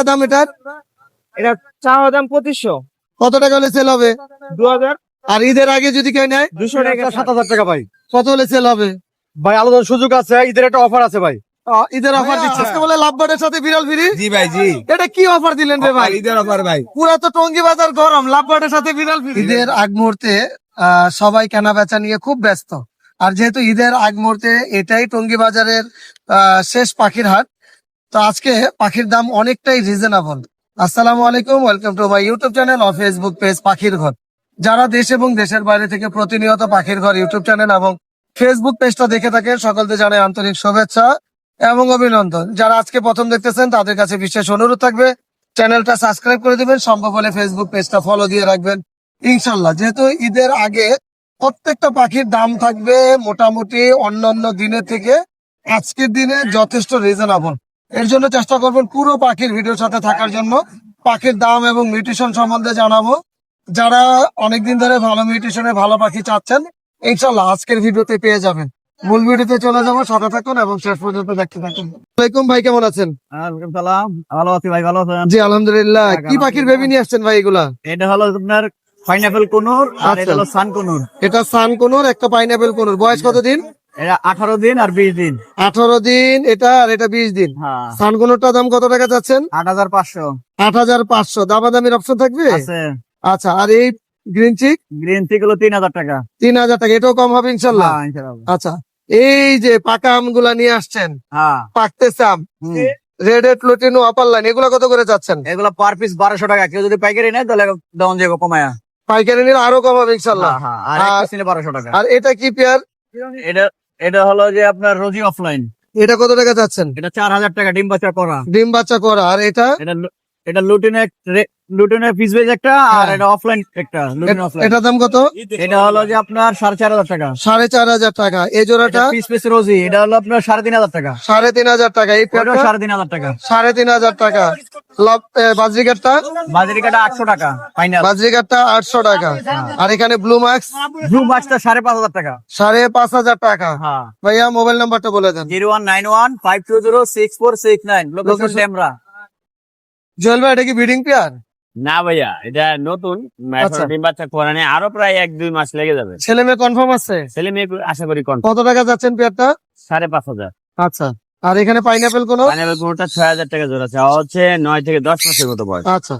দাম এটার? এটা চাওয়া দাম 2500। কত টাকা হলে সেল হবে? 2000। আর ঈদের আগে যদি কেউ নেয় 200 টাকা। 7000 টাকা ভাই। কত হলে সেল হবে? ভাই আলাদা সুযোগ আছে, ঈদের একটা অফার আছে ভাই। ঈদের অফার দিচ্ছে আজকে বলে লাভবার্ডের সাথে বিড়াল ফ্রি। জি ভাই জি, এটা কি অফার দিলেন রে ভাই? ঈদের অফার ভাই। পুরা তো টঙ্গী বাজার গরম, লাভবার্ডের সাথে বিড়াল ফ্রি। ঈদের আগ মুহূর্তে সবাই কেনা বেচা নিয়ে খুব ব্যস্ত। আর যেহেতু ঈদের আগ মুহূর্তে এটাই টঙ্গী বাজারের শেষ পাখির হাট, তো আজকে পাখির দাম অনেকটাই রিজনেবল। আসসালামু আলাইকুম, welcome to my YouTube channel ও ফেসবুক পেজ পাখির ঘর। যারা দেশ এবং দেশের বাইরে থেকে প্রতিনিয়ত পাখির ঘর ইউটিউব চ্যানেল এবং ফেসবুক পেজটা দেখে থাকেন, সকলকে জানাই আন্তরিক শুভেচ্ছা এবং অভিনন্দন। যারা আজকে প্রথম দেখতেছেন তাদের কাছে বিশেষ অনুরোধ থাকবে চ্যানেলটা সাবস্ক্রাইব করে দিবেন, সম্ভব হলে ফেসবুক পেজটা ফলো দিয়ে রাখবেন ইনশাল্লাহ। যেহেতু ঈদের আগে প্রত্যেকটা পাখির দাম থাকবে মোটামুটি অন্যান্য দিনের থেকে আজকের দিনে যথেষ্ট রিজনেবল। এর জন্য চেষ্টা করবেন পুরো পাখির ভিডিওর সাথে থাকার জন্য। পাখির দাম এবং মিউটেশন সম্বন্ধে জানাবো। যারা অনেকদিন ধরে ভালো মিউটেশনে ভালো পাখি চাচ্ছেন, ইনশাল্লাহ আজকের ভিডিওতে পেয়ে যাবেন। মূল ভিডিওতে চলে যাবো, সাথে থাকুন এবং শেষ পর্যন্ত দেখতে থাকুন। ওয়ালাইকুম ভাই, কেমন আছেন? ওয়ালাইকুম সালাম। ভালো আছি ভাই, ভালো আছেন? জি আলহামদুলিল্লাহ। কি পাখির বেবি নিয়ে আসছেন ভাই এগুলা? এটা হলো আপনার পাইনাপেল কোনুর আর এটা হলো সান কোনুর। এটা সান কোনোর, একটা পাইনাপেল কোনোর। বয়স কতদিন? এটা 18 দিন আর 20 দিন। 18 দিন এটা, আর এটা 20 দিন। হ্যাঁ, সান কোনোরটার দাম কত টাকা চাচ্ছেন? 8500 8500। দামাদামির অপশন থাকবে? আছে। আচ্ছা, আর এই গ্রিন চিক? গ্রিন চিক হলো 3000 টাকা। 3000 টাকা। এটাও কম হবে ইনশাল্লাহ? হ্যাঁ, ইনশাআল্লাহ। আচ্ছা, এই যে পাকা আমগুলা নিয়ে আসছেন, হ্যাঁ। পাকতেছে আম, হুম। রেড হেড প্লুটিনো আপার লাইন, এগুলা কত করে চাচ্ছেন? এগুলো পার পিস 1200 টাকা। কেউ যদি পাইকারি নেয় তাহলে দাম যাবে কমায়া। পাইকারি নিলে আরো কম হবে ইনশাল্লাহ। হ্যাঁ, আর এক পিস নিলে 1200 টাকা। আর এটা কি পেয়ার? এটা এটা হলো যে আপনার রোজি অফলাইন। এটা কত টাকা চাচ্ছেন? এটা 4000 টাকা, ডিম বাচ্চা করা। ডিম বাচ্চা করা। আর এটা? এটা লুটিনের পিস বেজ একটা, আর এটা অফলাইন একটা লুটিন অফলাইন। এটার দাম কত? এটা হলো যে আপনার 4500 টাকা। 4500 টাকা। এই জোড়াটা? পিস পিস রোজি, এটা হলো আপনার 3500 টাকা। 3500 টাকা। এই পেয়ারটা? 3500 টাকা। 3500 টাকা। বাজরিকারটা? বাজারিকাটা 800 টাকা ফাইনাল। বাজরিকারটা 800 টাকা। আর এখানে ব্লু মার্কস? ব্লু মাছটা 5500 টাকা। 5500 টাকা। হ্যাঁ, ভাইয়া মোবাইল নাম্বারটা বলে দেন। 019152064669। লোকেশন ডেমরা। জুয়েল ভাই, এটা কি ব্রিডিং পেয়ার? না ভাইয়া, এটা নতুন, আচ্ছা। ডিম বাচ্চা করা নেই, আরো প্রায় 1-2 মাস লেগে যাবে। ছেলে মেয়ে কনফার্ম আছে? ছেলে মেয়ে আশা করি কন কত টাকা যাচ্ছেন পেয়ারটা? 5500। আচ্ছা, আর এখানে পাইনাপেল কোন? পাইনাপেল কোনটা 6000 টাকা জোড়া, চাওয়া হচ্ছে 9 থেকে 10 মাসের মতো বয়স। আচ্ছা,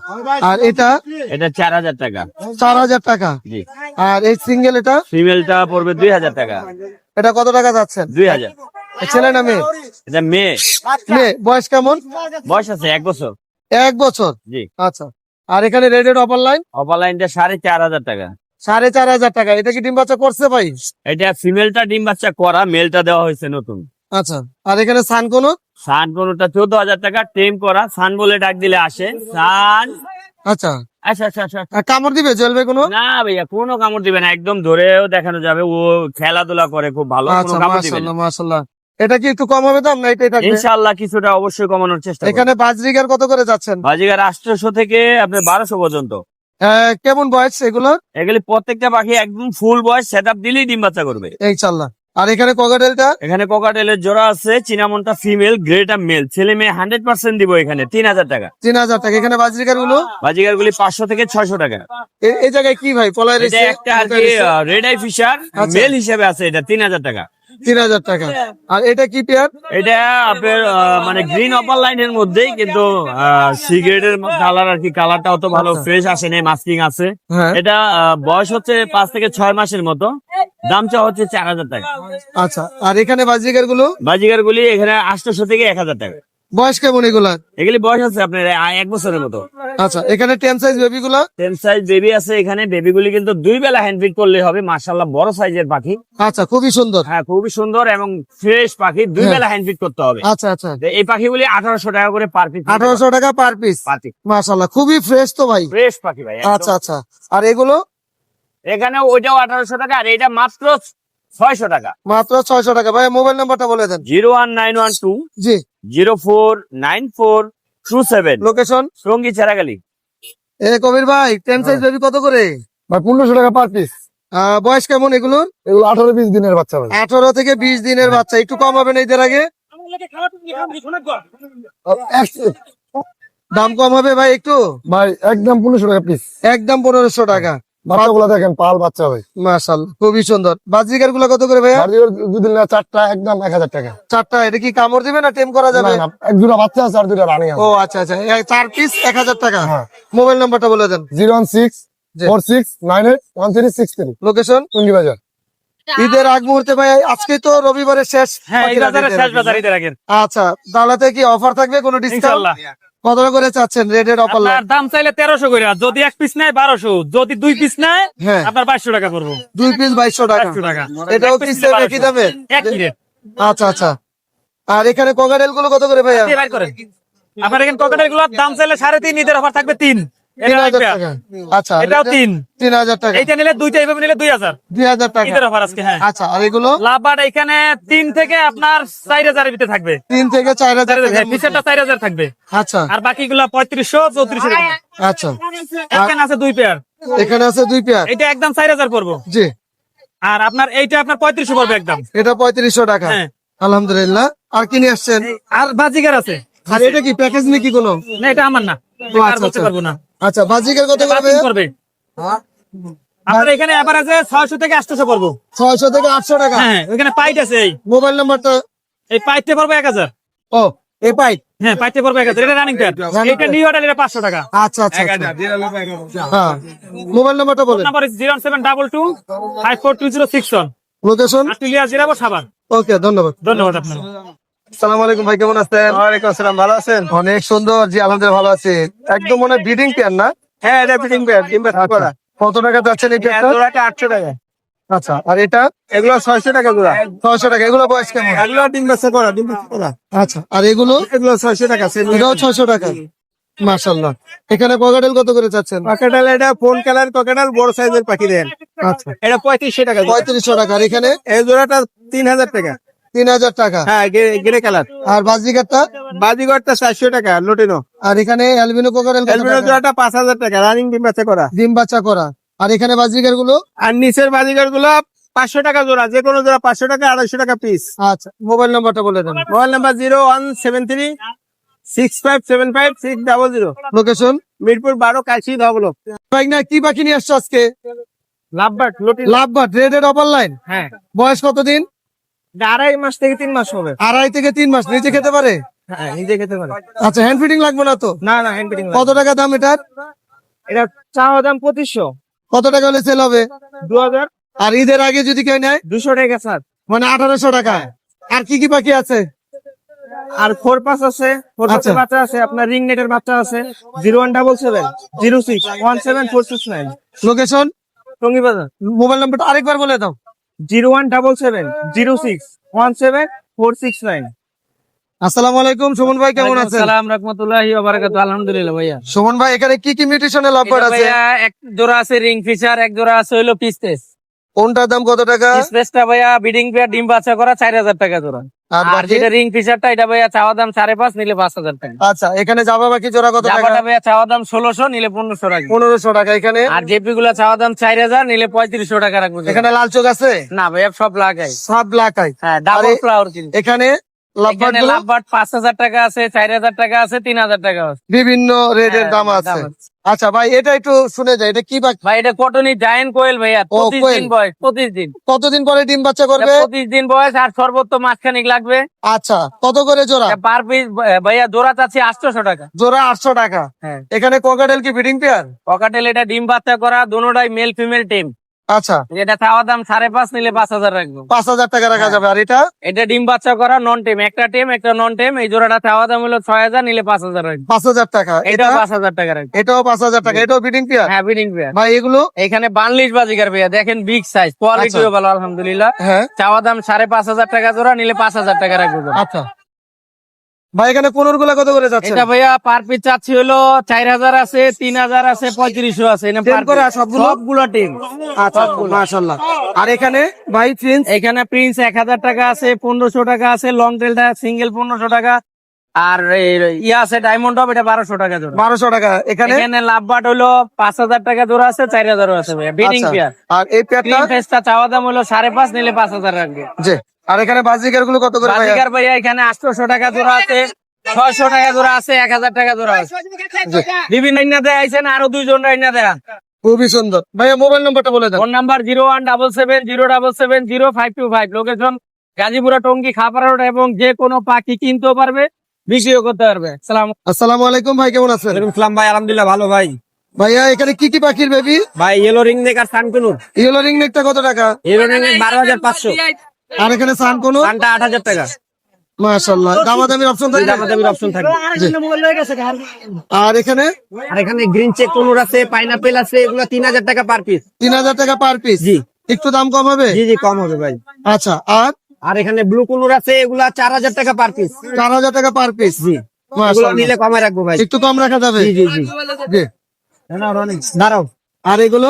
আর এটা? এটা 4000 টাকা। 4000 টাকা। জি। আর এই সিঙ্গেল এটা? ফিমেলটা পড়বে 2000 টাকা। এটা কত টাকা যাচ্ছেন? 2000। ছেলে না মেয়ে? এটা মেয়ে, মেয়ে। বয়স কেমন? বয়স আছে 1 বছর। 1 বছর। জি। আচ্ছা, আর এখানে রেডেড অপার লাইন? অপালাইনটা 4500 টাকা। 4500 টাকা। এটা কি ডিম বাচ্চা করছে ভাই? এটা ফিমেলটা ডিম বাচ্চা করা, মেলটা দেওয়া হয়েছে নতুন। আচ্ছা, আর এখানে সান কোন? সান কোনটা 14000 টাকা, টেম করা। সান বলে ডাক দিলে আসে। সান। আচ্ছা, আচ্ছা আচ্ছা আচ্ছা। আর কামড় দিবে জুয়েল ভাই কোনো? না ভাইয়া, কোনো কামড় দিবে না, একদম ধরেও দেখানো যাবে। ও খেলাধুলা করে খুব ভালো, কোনো আচ্ছা, কামড় দিবে না। মাশাআল্লাহ মাশাআল্লাহ। এটা কি একটু কম হবে দাম না এটাই থাকবে? ইনশাআল্লাহ কিছুটা অবশ্যই কমানোর চেষ্টা করব। এখানে বাজরিকার কত করে যাচ্ছেন? বাজিগার 800 থেকে আপনার 1200 পর্যন্ত। কেমন বয়স এগুলো? এগুলি প্রত্যেকটা পাখি একদম ফুল বয়স, সেটআপ দিলেই ডিম বাচ্চা করবে। ইনশাআল্লাহ। আর এখানে ককাটেলটা? এখানে কোকাটেলের জোড়া আছে, চিনামনটা ফিমেল, গ্রেটা মেল। ছেলে মেয়ে 100% দিব এখানে 3000 টাকা। 3000 টাকা। এখানে বাজরিকার গুলো? বাজিগার গুলি 500 থেকে 600 টাকা। এই জায়গায় কি ভাই পলায় এটা একটা আর কি রেড আই ফিশার আচ্ছা। মেল হিসেবে আছে, এটা 3000 টাকা। 3000 টাকা। আর এটা কি পেয়ার? এটা আপনার মানে গ্রিন অপার লাইনের মধ্যেই, কিন্তু সিগারেটের কালার আর কি, কালারটা অত ভালো ফ্রেশ আসে নাই, মাস্কিং আছে। হ্যাঁ। এটা বয়স হচ্ছে 5 থেকে 6 মাসের মতো। দাম চাওয়া হচ্ছে 4000 টাকা। আচ্ছা, আর এখানে বাজরিকার গুলো? বাজিগার গুলি এখানে 800 থেকে 1000 টাকা। বয়স কেমন এগুলা? এগুলি বয়স আছে আপনার 1 বছরের মতো। আচ্ছা, এখানে 10 সাইজ বেবি গুলা? 10 সাইজ বেবি আছে এখানে। বেবি গুলি কিন্তু 2 বেলা হ্যান্ড ফিড করলে হবে, মাশাআল্লাহ বড় সাইজের পাখি। আচ্ছা, খুবই সুন্দর। হ্যাঁ, খুবই সুন্দর এবং ফ্রেশ পাখি, 2 হ্যাঁ। বেলা হ্যান্ড ফিড করতে হবে। আচ্ছা আচ্ছা, তো এই পাখিগুলি 1800 টাকা করে পার পিস। 1800 টাকা পার পিস। মাশাআল্লাহ, খুবই ফ্রেশ তো ভাই। ফ্রেশ পাখি ভাই। আচ্ছা আচ্ছা, আর এগুলো? এখানে ওইটাও 1800 টাকা, আর এটা মাত্র 600 টাকা। মাত্র 600 টাকা। ভাই মোবাইল নাম্বারটা বলে দেন। 01912 জি। 049427। লোকেশন? সঙ্গী চেরাগালি। কবির ভাই, 10 সাইজ বেবি কত করে? ভাই 1500 টাকা পার পিস। বয়স কেমন এগুলোর? এগুলো 18-20 দিনের বাচ্চা ভাই। 18 থেকে 20 দিনের বাচ্চা। একটু কম হবে না ঈদের আগে? দাম কম হবে ভাই একটু? ভাই একদম 1500 টাকা পিস। একদম 1500 টাকা। বাচ্চাগুলো দেখেন পাল বাচ্চা ভাই। মাশাআল্লাহ খুবই সুন্দর। বাজিকার গুলো কত করে ভাইয়া? বাজিগর যদি না চারটা একদম 1000 টাকা। চারটা, এটা কি কামড় দিবে না টেম করা যাবে? না না, এক জোড়া বাচ্চা আছে আর দুইটা রানী ও আছে। আচ্ছা আচ্ছা, 4 পিস 1000 টাকা। হ্যাঁ। মোবাইল নাম্বারটা বলে দেন। 016 জি। 46 98 1363 লোকেশন? টঙ্গী বাজার। ঈদের আগ মুহূর্তে ভাই, আজকে তো রবিবারের শেষ। হ্যাঁ, এই বাজারে শেষ বাজার ঈদের আগের। আচ্ছা, তাহলে কি অফার থাকবে, কোনো ডিসকাউন্ট? ইনশাআল্লাহ। কত করে চাচ্ছেন রেডের অফার? আপনার দাম চাইলে 1300 করে, যদি এক পিস নেয় 1200, যদি 2 পিস নেয় হ্যাঁ। আপনার 2200 টাকা পড়বো। 2 পিস 2200 টাকা। 2200 টাকা। এটাও এক কি piece সেম নিলে একই 1200 দামে? একই রেট। আচ্ছা আচ্ছা। আর এখানে কোকাটেল গুলো কত করে ভাইয়া? দিয়ে বাইর করেন। আপনার এখানে ককাটেল গুলোর দাম চাইলে 3.5, ঈদের অফার থাকবে 3। 3000 টাকা। আচ্ছা, এটাও 3। 3000 টাকা। এইটা নিলে দুইটা, এইভাবে নিলে 2000 2000 টাকা। ঈদের অফার আজকে। হ্যাঁ। আচ্ছা, আর এগুলো লাভবাট এখানে 3 থেকে আপনার 4000 এর ভিতরে থাকবে। 3 থেকে 4000 টাকা। হ্যাঁ, পিছেরটা 4000 থাকবে। আচ্ছা আর বাকিগুলো 3500, 3400 এরকম। আচ্ছা। এখানে আছে 2 পেয়ার, এখানে আছে 2 পেয়ার। এটা একদম 4000 পড়বো। জি, আর আপনার এইটা আপনার 3500 পড়বে একদম। এটা 3500 টাকা। হ্যাঁ। আলহামদুলিল্লাহ। আর কি নিয়ে আসছেন? আর বাজিকার আছে। আর এটা কি প্যাকেজ নাকি কোনো? না, এটা আমার না, ও, আর আচ্ছা, বলতে আচ্ছা। পারবো না। আচ্ছা, বাজিকার কত করে বাতিল ভাইয়া? করবে। আপনার এখানে এভারেজে 600 থেকে 800 পড়বো। 600 থেকে 800 টাকা। হ্যাঁ, ওখানে পাইট আছে। মোবাইল নাম্বারটা? এই পাইটে পড়বে 1000। ও, এই পাইপ। হ্যাঁ, পাইটে পড়বে 1000। এটা রানিং প্যাড। এটা নিউ অর্ডার, এটা 500 টাকা। আচ্ছা আচ্ছা আচ্ছা। হ্যাঁ, মোবাইল নাম্বারটা বলেন। নাম্বার 0722 542061। লোকেশন? আটুলিয়া জিরাবো সাভার। ওকে, ধন্যবাদ। ধন্যবাদ আপনার। আসসালামু আলাইকুম ভাই, কেমন আছেন? ওয়ালাইকুম আসসালাম, ভালো আছেন? অনেক সুন্দর। জি আলহামদুলিল্লাহ ভালো আছি। একদম মনে ব্রিডিং পেয়ার না? হ্যাঁ, এটা ফিটিং পেয়ার, ডিম বাচ্চা করা। কত টাকা যাচ্ছেন এই পেয়ারটা? জোড়াটা 800 টাকা। আচ্ছা, আর এটা? এগুলো 600 টাকা জোড়া। 600 টাকা। এগুলো বয়স কেমন? এগুলো ডিম বাচ্চা করা, ডিম বাচ্চা করা। আচ্ছা, আর এগুলো? এগুলো 600 টাকা। এটাও 600 টাকা। মাশাআল্লাহ। এখানে কোকাটেল কত করে চাচ্ছেন? ককাটাল, এটা ফোন কালার ককাটাল, বড় সাইজের পাখি দেন। আচ্ছা, এটা 3500 টাকা জোড়া। 3500 টাকা। আর এখানে? এই জোড়াটা 3000 টাকা। 3000 টাকা। হ্যাঁ, গ্রে কালার। আর বাজিকারটা? বাজিগরটা 400 টাকা লোটিনো। আর এখানে অ্যালবিনো কোকাটেল কত এলবিনো টাকা? জোড়াটা 5000 টাকা, রানিং ডিম বাচ্চা করা। ডিম বাচ্চা করা। আর এখানে বাজিকার গুলো? আর নিচের বাজিগর গুলো 500 টাকা জোড়া, যে কোনো জোড়া 500 টাকা, 250 টাকা পিস। আচ্ছা, মোবাইল নাম্বারটা বলে দেন। Mobile number 0173 6575 600। লোকেশন? মিরপুর 12, কাশি ধবলো। ভাই না, কি পাখি নিয়ে আসছো আজকে? Lovebird lutino. লাভবার্ড রেডের অপার লাইন। হ্যাঁ, বয়স কতদিন? 2.5 মাস থেকে 3 মাস হবে। 2.5 থেকে 3 মাস। নিজে খেতে পারে? হ্যাঁ, নিজে খেতে পারে। আচ্ছা, হ্যান্ড ফিডিং লাগবে না তো? না না, হ্যান্ড ফিটিং। কত টাকা দাম এটার? এটা চাওয়া দাম 2500। কত টাকা হলে সেল হবে? 2000। আর ঈদের আগে যদি কেউ নেয়? 200 টাকা স্যার। মানে 1800 টাকা। আর কি কি পাখি আছে? আর 4 পাস আছে, 4 আচ্ছা। পাসের বাচ্চা আছে, আপনার রিং নেটের বাচ্চা আছে। 0177 06 17469। লোকেশন? টঙ্গী বাজার। মোবাইল নাম্বারটা আরেকবার বলে দাও। 0177 06 17469। আসসালামু আলাইকুম, সুমন ভাই কেমন আছেন? আসসালাম রাহমাতুল্লাহি ওয়া বারাকাতুহু। আলহামদুলিল্লাহ ভাইয়া। সুমন ভাই, এখানে কি কি মিউটেশনের লাভবার্ড এটা আছে? ভাইয়া এক জোড়া আছে রিং ফিশার, এক জোড়া আছে হইলো পিসটেস। কোনটার দাম কত টাকা? পিসটেসটা ভাইয়া বিডিং পেয়ার, ডিম বাচ্চা করা, 4000 টাকা জোড়া। আর আর বাকি? যেটা রিং ফিশারটা, এটা ভাইয়া চাওয়া দাম 5.5, নিলে 5000 টাকা। আচ্ছা, এখানে জাবা বাকি জোড়া কত টাকা? জাপাটা ভাইয়া চাওয়া দাম 1600, নিলে 1500 টাকা। 1500 টাকা। এখানে? আর জেপি গুলা চাওয়া দাম 4000, নিলে 3500 টাকা রাখবো। এখানে লাল চোখ আছে? না ভাইয়া, সব লাগাই। সব ব্ল্যাক আই। হ্যাঁ, ডাবল আরে, ফ্লাওয়ার কিন্তু। এখানে লাভবার্ড এখানে লাভবার্ড 5000 টাকা আছে, 4000 টাকা আছে, 3000 টাকা আছে। বিভিন্ন রেডের হ্যাঁ, দাম দাম আছে। আছে। আচ্ছা ভাই, এটা একটু শুনে যায়, এটা কি পাখি? ভাই এটা কটনি জায়ান্ট কোয়েল ভাইয়া, ও, 25 কোয়েল। দিন বয়স, 25 দিন। কতদিন পরে ডিম বাচ্চা করবে? 25 দিন বয়স, আর সর্বোচ্চ মাসখানিক লাগবে। আচ্ছা, কত করে জোড়া? পার পিস ভাইয়া জোড়া চাচ্ছি 800 টাকা। জোড়া 800 টাকা। হ্যাঁ, এখানে কোকাটেল কি ব্রিডিং পেয়ার? পকাটেল এটা ডিম বাচ্চা করা, দোনোটাই মেল ফিমেল টিম। আচ্ছা, এটা চাওয়া দাম 5.5, নিলে 5000 রাখবো। 5000 টাকা রাখা যাবে। আর এটা? এটা ডিম বাচ্চা করা নন টেম, একটা টেম একটা নন টেম। এই জোড়াটা চাওয়া দাম হলো 6000, নিলে 5000 রাখবো। 5000 টাকা। এটা? এটাও 5000 টাকা রাখবো। এটাও 5000 টাকা। এটাও ব্রিডিং পেয়ার? হ্যাঁ, বিডিং পেয়ার। ভাই এগুলো? এখানে বানলিশ বাজিকার ভাইয়া, দেখেন বিগ সাইজ, কোয়ালিটিও ভালো আলহামদুলিল্লাহ। হ্যাঁ। চাওয়া দাম 5500 টাকা জোড়া, নিলে 5000 টাকা রাখবো। আচ্ছা ভাই, এখানে কোনর গুলা কত করে যাচ্ছে? এটা ভাইয়া পার পিস চাচ্ছি হলো 4000 আছে, 3000 আছে, 3500 আছে। এটা টেম per করা piece। সবগুলো? সবগুলো টিম। আচ্ছা, মাশাআল্লাহ। আর এখানে ভাই প্রিন্স? এখানে প্রিন্স 1000 টাকা আছে, 1500 টাকা আছে, লং টেলটা সিঙ্গেল 1500 টাকা। আর ইয়া আছে ডায়মন্ড টপ, এটা 1200 টাকা জোড়া। 1200 টাকা। এখানে? এখানে লাভবাট হলো 5000 টাকা জোড়া আছে, 4000 আছে ভাইয়া, বিডিং আচ্ছা। পেয়ার। আর এই পেয়ারটা? ক্রিম ফেসটা চাওয়া দাম হলো 5.5, নিলে 5000 রাখবে। জি। আর এখানে বাজিকার গুলো কত করে ভাইয়া? বাজিকার ভাইয়া এখানে 800 টাকা জোড়া আছে, 600 টাকা জোড়া আছে, 1000 টাকা জোড়া আছে। বিভিন্ন রাইনাতে আইছেন, আরো 2 জন রাইনা দেন। খুবই সুন্দর ভাইয়া, মোবাইল নাম্বারটা বলে দেন। ফোন নাম্বার 01770770525, লোকেশন গাজীপুরা টঙ্গী খাপাড়া রোড, এবং যে কোনো পাখি কিনতেও পারবে, বিক্রিও করতে পারবে। সালাম আসসালামু আলাইকুম ভাই, কেমন আছেন? আলাইকুম ভাই, আলহামদুলিল্লাহ ভালো ভাই। ভাইয়া এখানে কি কি পাখির বেবি? ভাই ইয়েলো রিং নেক আর সানকুনুর। ইয়েলো রিং নেকটা কত টাকা? ইয়েলো রিং নেক 12500, আর এখানে সান কোনো? সানটা 8000 টাকা। মাশাআল্লাহ, দামাদামির অপশন থাকবে? দামাদামির অপশন থাকবে। আর এখানে আর এখানে গ্রিন চেক কুনুর আছে, পাইনাপেল আছে, এগুলো 3000 টাকা পার পিস। 3000 টাকা পার পিস। জি। একটু দাম কম হবে? জি জি, কম হবে ভাই। আচ্ছা, আর আর এখানে ব্লু কুনুর আছে, এগুলা 4000 টাকা পার পিস। 4000 টাকা পার পিস। জি, এগুলো মাশাআল্লাহ, নিলে কমে রাখবো ভাই। একটু কম রাখা যাবে? জি জি জি। জি। দাঁড়াও। আর এগুলো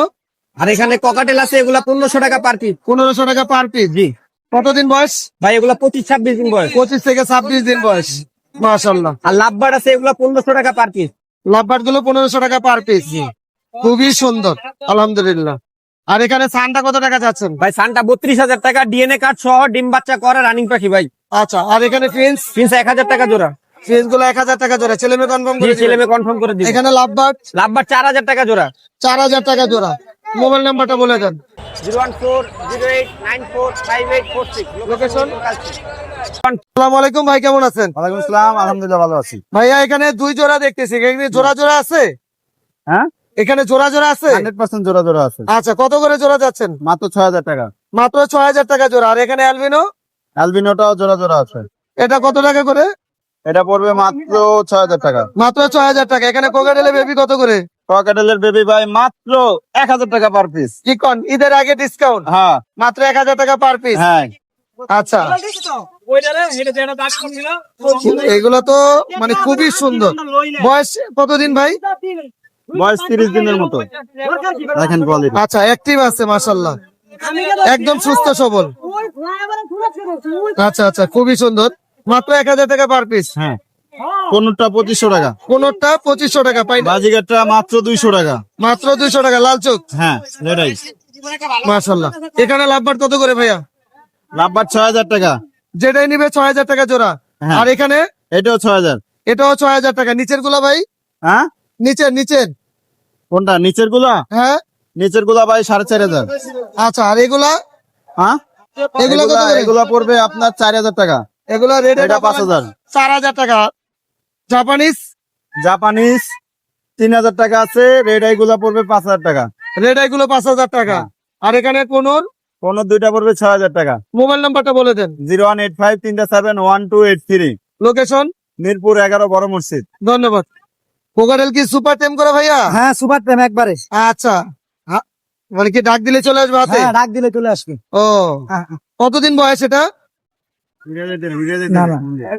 আর এখানে ককাটেল আছে, এগুলা 1500 টাকা পার পিস। 1500 টাকা পার পিস। জি কতদিন বয়স? ভাই, এগুলা 25-26 দিন বয়স। 25 থেকে 26 দিন বয়স। মাশাআল্লাহ। আর লাভবার্ড আছে, এগুলা 1500 টাকা পার পিস। লাভবার্ড গুলো 1500 টাকা পার পিস। খুবই সুন্দর, আলহামদুলিল্লাহ। আর এখানে সানটা কত টাকা যাচ্ছেন? ভাই সানটা 32000 টাকা, ডিএনএ কার্ড সহ, ডিম বাচ্চা করা রানিং পাখি ভাই। আচ্ছা, আর এখানে ফিন্স? ফিন্স 1000 টাকা জোড়া। ফিন্স গুলো 1000 টাকা জোড়া। ছেলে মেয়ে কনফার্ম জি, করে ছেলে দিবেন? মেয়ে কনফার্ম করে দিবেন। এখানে লাভবার্ড? লাভবার্ড 4000 টাকা জোড়া। 4000 টাকা জোড়া। মোবাইল নাম্বারটা বলে দেন। 01408945846। লোকেশন? আসসালামু আলাইকুম ভাই, কেমন আছেন? ওয়ালাইকুম আসসালাম, আলহামদুলিল্লাহ ভালো আছি। ভাইয়া এখানে 2 জোড়া দেখতেছি, এখানে জোড়া জোড়া আছে? হ্যাঁ, এখানে জোড়া জোড়া আছে? 100% জোড়া জোড়া আছে, আচ্ছা, কত করে জোড়া যাচ্ছেন? মাত্র 6000 টাকা। মাত্র 6000 টাকা জোড়া। আর এখানে অ্যালবিনো? অ্যালবিনোটাও জোড়া জোড়া আছে, এটা কত টাকা করে? এটা পড়বে মাত্র 6000 টাকা। মাত্র 6000 টাকা। এখানে কোকাটেলের বেবি কত করে? ককাটেলের বেবি ভাই মাত্র 1000 টাকা পার পিস। কি কোন, ঈদের আগে ডিসকাউন্ট? হ্যাঁ মাত্র 1000 টাকা পার পিস। হ্যাঁ, আচ্ছা, এগুলো তো মানে খুবই সুন্দর। বয়স কতদিন ভাই? বয়স 30 দিনের মতো। দেখেন কোয়ালিটি। আচ্ছা, অ্যাক্টিভ আছে মাশাআল্লাহ, একদম সুস্থ সবল। আচ্ছা আচ্ছা, খুবই সুন্দর। মাত্র 1000 টাকা পার পিস। হ্যাঁ, কোনটা 2500 টাকা, কোনটা 2500 টাকা পাই না? বাজিগারটা মাত্র 200 টাকা। মাত্র 200 টাকা, লাল চোখ। হ্যাঁ, রেডাই। মাশাআল্লাহ। এখানে লাভবার্ড কত করে ভাইয়া? লাভবার 6000 টাকা। যেটাই নিবে 6000 টাকা জোড়া। হ্যাঁ। আর এখানে এটাও 6000। এটাও 6000 টাকা। নিচের গুলা ভাই? হ্যাঁ, নিচের নিচের কোনটা নিচের গুলা? হ্যাঁ। নিচের গুলা ভাই 4500। আচ্ছা, আর এগুলা? হ্যাঁ, এগুলা কত করে? এগুলা পড়বে আপনার 4000 টাকা। এগুলা রেড এটা 5000। 4000 টাকা। জাপানিজ? জাপানিজ 3000 টাকা আছে, রেড আই গুলা পড়বে 5000 টাকা। রেড আই গুলো 5000 টাকা। আর এখানে কোনোর? কোন দুইটা পড়বে 6000 টাকা। মোবাইল নাম্বারটা বলে দেন। 01853371283। লোকেশন? মিরপুর 11 বড় মসজিদ। ধন্যবাদ। কোকাটেল কি সুপার টেম করে ভাইয়া? হ্যাঁ, সুপার টেম একবারে। আচ্ছা, মানে কি ডাক দিলে চলে আসবে হাতে? ডাক দিলে চলে আসবে। ও, কতদিন বয়স এটা?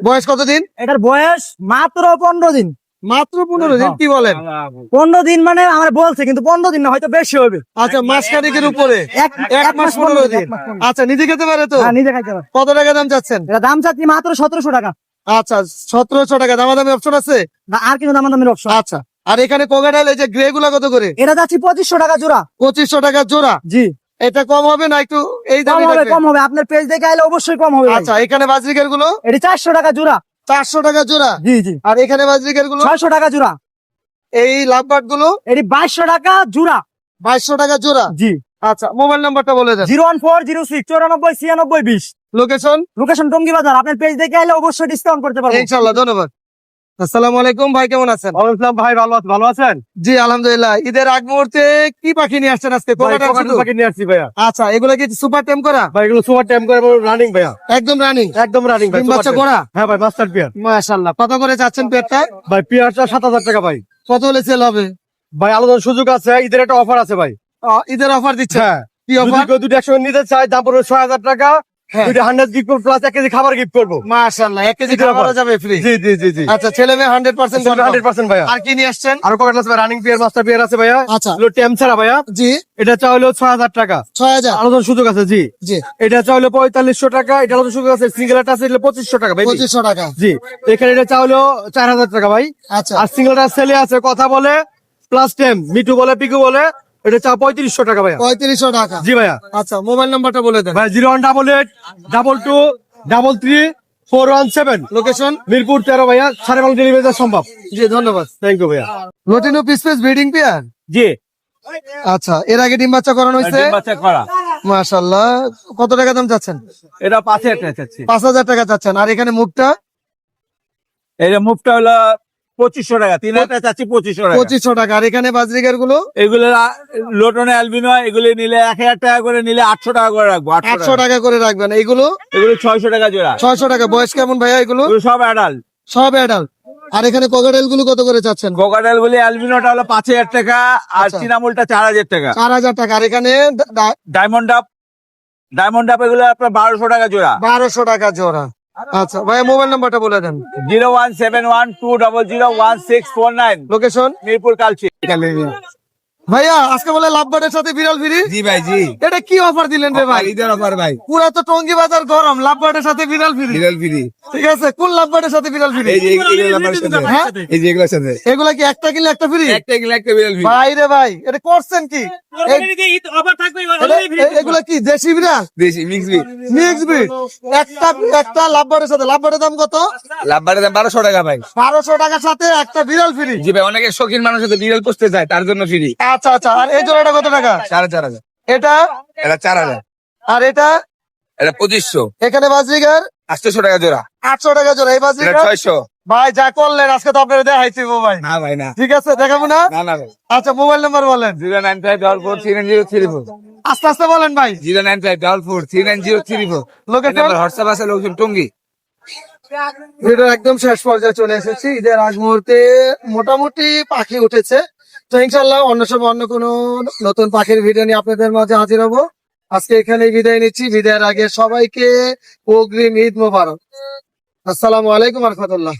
বয়স কতদিন? এটার বয়স মাত্র 15 দিন। মাত্র 15 দিন? কি বলেন? 15 দিন মানে আমার বলছে, কিন্তু 15 দিন না, হয়তো বেশি হবে। আচ্ছা, মাস খানিকের উপরে? এক মাস 15 দিন। আচ্ছা, নিজে খেতে পারে তো? হ্যাঁ, নিজে খাইতে পারে। কত টাকা দাম চাচ্ছেন? এটা দাম চাচ্ছি মাত্র 1700 টাকা। আচ্ছা, 1700 টাকা। দামাদামি অপশন আছে? না, আর কিন্তু দামাদামির অপশন। আচ্ছা, আর এখানে কোকাটেল এই যে গ্রে গুলা কত করে? এটা যাচ্ছি 2500 টাকা জোড়া। 2500 টাকা জোড়া। জি, এটা কম হবে না একটু? এই কম দামই হবে, রাখবেন? কম হবে। আপনার পেজ দেখে আইলে অবশ্যই কম হবে ভাই। আচ্ছা, এখানে বাজরিকের গুলো? এটা 400 টাকা জোড়া। 400 টাকা জোড়া। জি জি। আর এখানে বাজরিকের গুলো? 600 টাকা জোড়া। এই লাভবার্ড গুলো? এটি 2200 টাকা জোড়া। 2200 টাকা জোড়া। জি। আচ্ছা, মোবাইল নাম্বারটা বলে দেন। 01406949620। লোকেশন? লোকেশন টঙ্গী বাজার। আপনার পেজ দেখে আইলে অবশ্যই ডিসকাউন্ট করতে পারবো। ইনশাআল্লাহ, ধন্যবাদ। আসসালামু আলাইকুম ভাই, কেমন আছেন? ওয়ালাইকুম ভাই, ভালো আছেন? জি আলহামদুলিল্লাহ। ঈদের আগ মুহূর্তে কি পাখি নিয়ে আসছেন আজকে? কোকাটেল শুধু? নিয়ে আসছি ভাইয়া। আচ্ছা, এগুলো কি সুপার টেম করা? ভাই এগুলো সুপার টাইম করে রানিং ভাইয়া। একদম রানিং? একদম রানিং ভাই। ডিম বাচ্চা করা? হ্যাঁ ভাই, মাস্টার পিয়ার। মাশাআল্লাহ। কত করে চাচ্ছেন পেয়ারটা? ভাই পিয়ারটা 7000 টাকা ভাই। কত হলে সেল হবে? ভাই আলাদা সুযোগ আছে, ঈদের একটা অফার আছে ভাই। ঈদের অফার দিচ্ছে? হ্যাঁ। কি যদি অফার? কেউ দুটো একসঙ্গে নিতে চায়, দাম পড়বে 6000 টাকা। হ্যাঁ। দুইটা 100 গিফট করবো, প্লাস 1 কেজি খাবার গিফট করবো। মাশাআল্লাহ, 1 কেজি ঈদের খাওয়া offer। যাবে ফ্রি? জি জি জি জি। আচ্ছা, ছেলে মেয়ে 100% 100% ভাইয়া। আর কি নিয়ে আসছেন? আরো কয়েকটা আছে রানিং পিয়ার, মাস্টার পিয়ার আছে ভাইয়া। আচ্ছা। এগুলো টেম ছাড়া ভাইয়া। জি। এটা চা হলো 6000 টাকা। 6000? আলোচনার সুযোগ আছে। জি। জি। এটা চা হলো 4500 টাকা। এটা আলোচনার সুযোগ আছে। সিঙ্গেলটা আছে, এটা 2500 টাকা ভাই। 2500 টাকা। জি। এখানে এটা চা হলো 4000 টাকা ভাই। আচ্ছা, আর সিঙ্গেলটা ছেলে আছে, কথা বলে, প্লাস টেম, মিটু বলে, পিকু বলে, এটা চা 3500 টাকা ভাইয়া। 3500 টাকা। জি ভাইয়া। আচ্ছা, মোবাইল নাম্বারটা বলে দেন। ভাই 018882233 417 লোকেশন মিরপুর 13 ভাইয়া, 12.5 ডেলিভারি দেওয়া সম্ভব। জি ধন্যবাদ। থ্যাংক ইউ ভাইয়া। Lutino pied breeding pair. জি, আচ্ছা, এর আগে ডিম বাচ্চা করানো হয়েছে? ডিম বাচ্চা করা। মাশাআল্লাহ। কত টাকা দাম চাচ্ছেন? এটা 5,000 টাকা চাচ্ছি। 5,000 টাকা চাচ্ছেন। আর এখানে মুখটা এটা মুভটা হলো 2,500 টাকা, 3,000 টাকা চাচ্ছি, 2,500 টাকা। 2,500 টাকা। আর এখানে বাজরিগার গুলো এগুলো লোটনে অ্যালবিনো, এগুলো নিলে 1,000 টাকা করে, নিলে 800 টাকা করে রাখবো। 800 টাকা করে রাখবেন। এইগুলো এগুলো 600 টাকা জোড়া। 600 টাকা। বয়স কেমন ভাইয়া এগুলো? এগুলো সব অ্যাডাল্ট। সব অ্যাডাল্ট। আর এখানে কোকাটেল গুলো কত করে চাচ্ছেন? কোকাটেল গুলি অ্যালবিনোটা হলো 5,000 টাকা, আর আচ্ছা। চিনামুলটা 4,000 টাকা। 4,000 টাকা। আর এখানে ডায়মন্ড আপ এগুলো আপনার 1,200 টাকা জোড়া। 1200 টাকা জোড়া। আচ্ছা ভাইয়া, মোবাইল নাম্বারটা বলে দেন। 01712001649, লোকেশন মিরপুর কালচি। ভাইয়া, আজকে বলে লাভবার্ডের সাথে বিড়াল ফ্রি। জি ভাই, জি এটা কি অফার দিলেন রে ভাই? ঈদের অফার ভাই, পুরা তো টঙ্গী বাজার গরম, লাভবার্ডের সাথে বিড়াল ফ্রি। বিড়াল ফ্রি। ঠিক আছে, কোন লাভবার্ডের সাথে বিড়াল ফ্রি? এই যে এগুলো আমার সাথে, হ্যাঁ? এই যে এগুলোর সাথে এগুলা কি একটা কিনলে একটা ফ্রি? একটা এগুলো একটা বিড়াল ফ্রি। ভাই রে ভাই, এটা করছেন কি? এগুলা কি দেশি বিড়াল? দেশি মিক্স বিট। Mix breed. একটা লাভবার্ডের সাথে। লাভবার্ডের দাম কত? লাভবারের দাম 1200 টাকা ভাই। 1200 টাকার সাথে একটা বিড়াল ফ্রি। জি ভাই, অনেকে শৌখিন মানুষ সাথে বিড়াল পুষতে চায়, তার জন্য ফ্রি। আচ্ছা আচ্ছা। আর এই জোড়াটা কত টাকা? 4,500। এটা এটা 4,000। আর এটা এটা 2,500। এখানে বাজরিগার 800 টাকা জোড়া। 800 টাকা জোড়া। এই এটা বাজরিগার 600। ভাই যা করলেন আজকে তো আপনারা দেখাইছি ভাই। না ভাই, না ঠিক আছে, দেখাবো না। না না ভাই। আচ্ছা, মোবাইল নাম্বার বলেন। 09544390334। আস্তে আস্তে বলেন ভাই। 09544390334। লোকেশন হোয়াটসঅ্যাপ আছে, লোকজন টঙ্গী। ভিডিও একদম শেষ পর্যায়ে চলে এসেছি। ঈদের আগ মুহূর্তে মোটামুটি পাখি উঠেছে। তো ইনশাল্লাহ অন্য সময় অন্য কোনো নতুন পাখির ভিডিও নিয়ে আপনাদের মাঝে হাজির হবো। আজকে এখানে বিদায় নিচ্ছি। বিদায়ের আগে সবাইকে অগ্রিম ঈদ মোবারক। আসসালামু আলাইকুম ওয়া রাহমাতুল্লাহ।